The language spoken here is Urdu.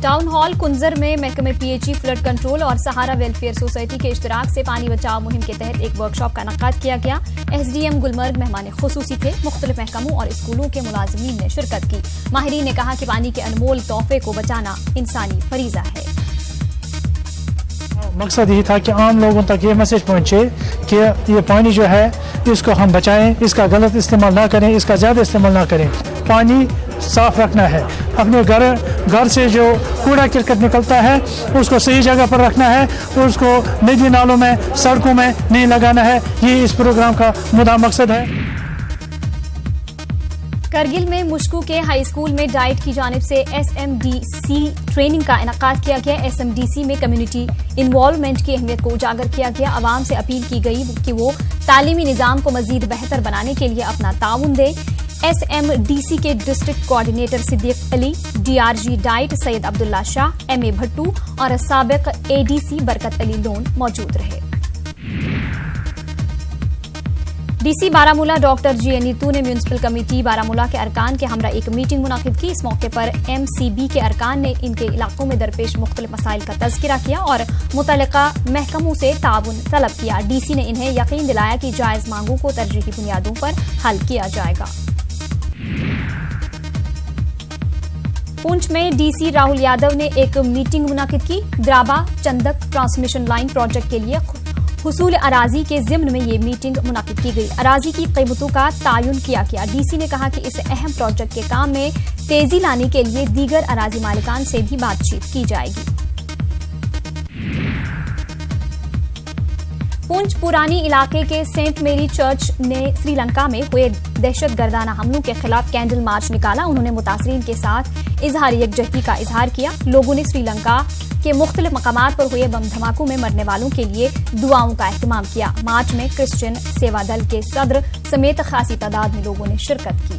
ٹاؤن ہال کنزر میں محکمہ P H E flood control اور سہارا ویلفیئر سوسائٹی کے اشتراک سے پانی بچاؤ مہم کے تحت ایک ورکشاپ کا انعقاد کیا گیا. ایس ڈی ایم گلمرگ مہمان خصوصی تھے. مختلف محکموں اور اسکولوں کے ملازمین نے شرکت کی. ماہرین نے کہا کہ پانی کے انمول تحفے کو بچانا انسانی فریضہ ہے. مقصد یہ تھا کہ عام لوگوں تک یہ میسج پہنچے کہ یہ پانی جو ہے اس کو ہم بچائیں، اس کا غلط استعمال نہ کریں، اس کا زیادہ استعمال نہ کریں. پانی صاف رکھنا ہے. اپنے گھر سے جو کوڑا کرکٹ نکلتا ہے اس کو صحیح جگہ پر رکھنا ہے اور اس کو ندی نالوں میں سڑکوں میں نہیں لگانا ہے. یہ اس پروگرام کا مدعا مقصد ہے. کرگل میں مشکو کے ہائی اسکول میں ڈائٹ کی جانب سے S M D C training کا انعقاد کیا گیا. ایس ایم ڈی سی میں کمیونٹی انوالومنٹ کی اہمیت کو اجاگر کیا گیا. عوام سے اپیل کی گئی کہ وہ تعلیمی نظام کو مزید بہتر بنانے کے لیے اپنا تعاون دے. ایس ایم ڈی سی کے ڈسٹرکٹ کوآرڈینیٹر صدیق علی، ڈی آر جی ڈائٹ سید عبداللہ شاہ، ایم اے بھٹو اور سابق اے ڈی سی برکت علی لون موجود رہے. ڈی سی بارامولہ ڈاکٹر جی اے نیتو نے میونسپل کمیٹی بارامولہ کے ارکان کے ہمراہ ایک میٹنگ منعقد کی. اس موقع پر ایم سی بی کے ارکان نے ان کے علاقوں میں درپیش مختلف مسائل کا تذکرہ کیا اور متعلقہ محکموں سے تعاون طلب کیا. ڈی سی نے انہیں یقین دلایا کہ جائز مانگوں کو ترجیحی بنیادوں پر حل کیا جائے گا. پونچھ میں ڈی سی راہل یادو نے ایک میٹنگ منعقد کی. درابا چندک ٹرانسمیشن لائن پروجیکٹ کے لیے حصول اراضی کے ضمن میں یہ میٹنگ منعقد کی گئی. اراضی کی قیمتوں کا تعین کیا گیا. ڈی سی نے کہا کہ اس اہم پروجیکٹ کے کام میں تیزی لانے کے لیے دیگر اراضی مالکان سے بھی بات چیت کی جائے گی. پونچھ پرانی علاقے کے سینٹ میری چرچ نے سری لنکا میں ہوئے دہشت گردانہ حملوں کے خلاف کینڈل مارچ نکالا. انہوں نے متاثرین کے ساتھ اظہار یکجہتی کا اظہار کیا. لوگوں نے سری لنکا کے مختلف مقامات پر ہوئے بم دھماکوں میں مرنے والوں کے لیے دعاؤں کا اہتمام کیا. مارچ میں کرسچین سیوا دل کے صدر سمیت خاصی تعداد میں لوگوں نے شرکت کی.